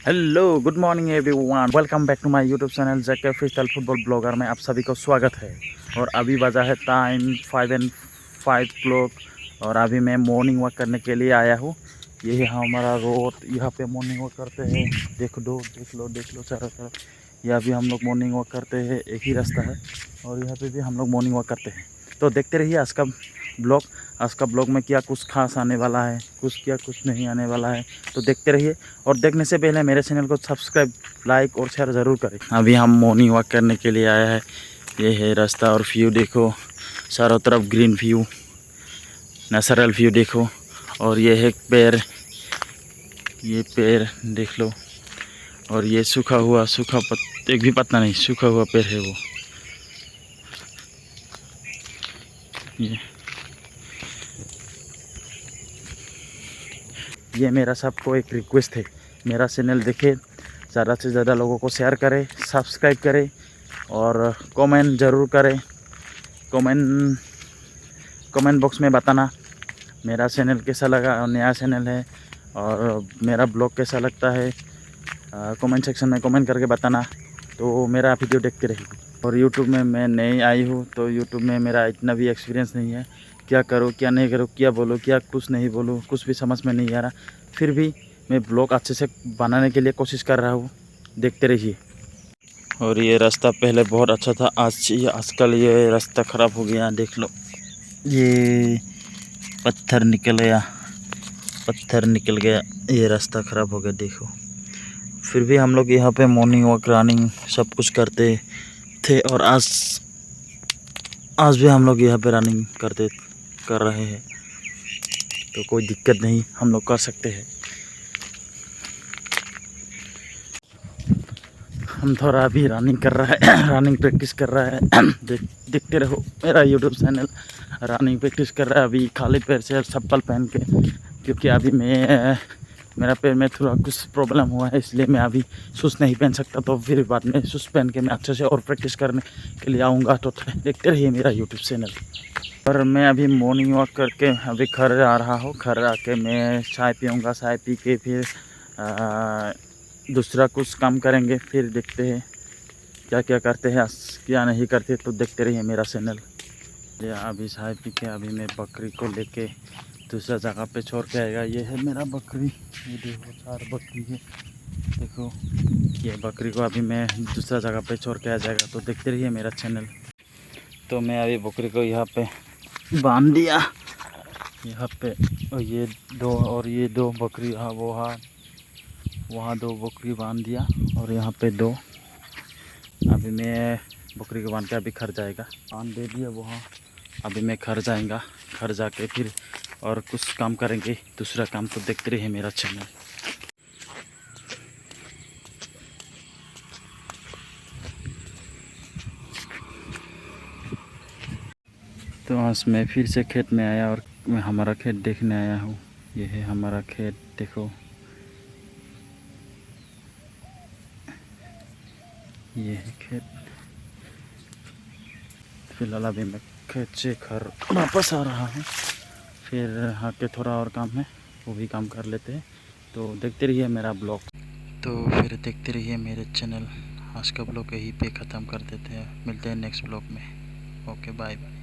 Hello good morning everyone, welcome back to my YouTube channel JK freestyle football blogger में आप सभी को स्वागत है। और अभी बजा है टाइम 5:05 और अभी मैं मॉर्निंग वॉक करने के लिए आया हूँ। यही हमारा रोड, यहाँ पे मॉर्निंग वॉक करते हैं। देख लो चारों तरफ। यहाँ भी हम लोग मॉर्निंग वॉक करते हैं, एक ही रास्ता है और यहाँ पे भी हम लोग मॉर्निंग वॉक करते हैं। तो देखते रहिए ब्लॉग आज का ब्लॉग में क्या कुछ खास आने वाला है, कुछ नहीं आने वाला है। तो देखते रहिए और देखने से पहले मेरे चैनल को सब्सक्राइब, लाइक और शेयर ज़रूर करें। अभी हम मॉर्निंग वॉक करने के लिए आया है। ये है रास्ता और व्यू देखो, चारों तरफ ग्रीन व्यू, नेचुरल व्यू देखो। और ये है पेड़, ये पेड़ देख लो। और ये एक भी पत्ता नहीं, सूखा हुआ पेड़ है वो। ये मेरा सबको एक रिक्वेस्ट है, मेरा चैनल देखे, ज़्यादा से ज़्यादा लोगों को शेयर करें, सब्सक्राइब करें और कमेंट ज़रूर करें। कमेंट बॉक्स में बताना मेरा चैनल कैसा लगा, और नया चैनल है और मेरा ब्लॉग कैसा लगता है। कमेंट सेक्शन में कमेंट करके बताना, तो मेरा वीडियो देखते रहेगी। और यूट्यूब में मैं नई आई हूँ, तो यूट्यूब में मेरा इतना भी एक्सपीरियंस नहीं है। क्या करूँ क्या नहीं करूँ, क्या बोलूँ क्या कुछ नहीं बोलूँ, कुछ भी समझ में नहीं आ रहा। फिर भी मैं ब्लॉग अच्छे से बनाने के लिए कोशिश कर रहा हूँ, देखते रहिए। और ये रास्ता पहले बहुत अच्छा था, आजकल ये रास्ता ख़राब हो गया। देख लो, ये पत्थर निकल गया, ये रास्ता ख़राब हो गया देखो। फिर भी हम लोग यहाँ पे मॉर्निंग वॉक, रनिंग सब कुछ करते थे। और आज भी हम लोग यहाँ पे रनिंग कर रहे हैं, तो कोई दिक्कत नहीं, हम लोग कर सकते हैं। हम थोड़ा अभी रनिंग कर रहा है रनिंग प्रैक्टिस कर रहा है। देखते रहो मेरा यूट्यूब चैनल। रनिंग प्रैक्टिस कर रहा है अभी खाली पैर से, चप्पल पहन के, क्योंकि अभी मेरा पैर में थोड़ा कुछ प्रॉब्लम हुआ है, इसलिए मैं अभी शूज़ नहीं पहन सकता। तो फिर बाद में शूज़ पहन के मैं अच्छे से और प्रैक्टिस करने के लिए आऊँगा। तो देखते रहिए मेरा यूट्यूब चैनल। और मैं अभी मॉर्निंग वॉक करके अभी घर आ रहा हूँ। घर आके मैं चाय पीऊँगा, चाय पी के फिर दूसरा कुछ काम करेंगे। फिर देखते हैं क्या क्या करते हैं, क्या नहीं करते। तो देखते रहिए मेरा चैनल। अभी चाय पी के अभी मैं बकरी को लेके दूसरा जगह पे छोड़ के आएगा। ये है मेरा बकरी, ये देखो 4 बकरी है देखो। ये बकरी को अभी मैं दूसरा जगह पे छोड़ के आ जाएगा। तो देखते रहिए मेरा चैनल। तो मैं अभी बकरी को यहाँ पे बांध दिया, यहाँ पे। और ये 2 बकरी, हाँ वो, हाँ वहाँ 2 बकरी बांध दिया और यहाँ पे 2। अभी मैं बकरी को बांध के अभी घर जाएगा, बांध दे दिया वहाँ। अभी मैं घर जाएगा, घर जाके फिर और कुछ काम करेंगे, दूसरा काम। तो देखते रहिए मेरा चैनल। तो आज मैं फिर से खेत में आया और मैं हमारा खेत देखने आया हूँ। ये है हमारा खेत देखो, ये है खेत। फिलहाल अभी मैं खेत से घर वापस आ रहा हूँ। फिर आके थोड़ा और काम है, वो भी काम कर लेते हैं। तो देखते रहिए मेरा ब्लॉग। तो फिर देखते रहिए मेरे चैनल। आज का ब्लॉग यहीं पे ख़त्म कर देते हैं, मिलते हैं नेक्स्ट ब्लॉग में। Okay bye bye.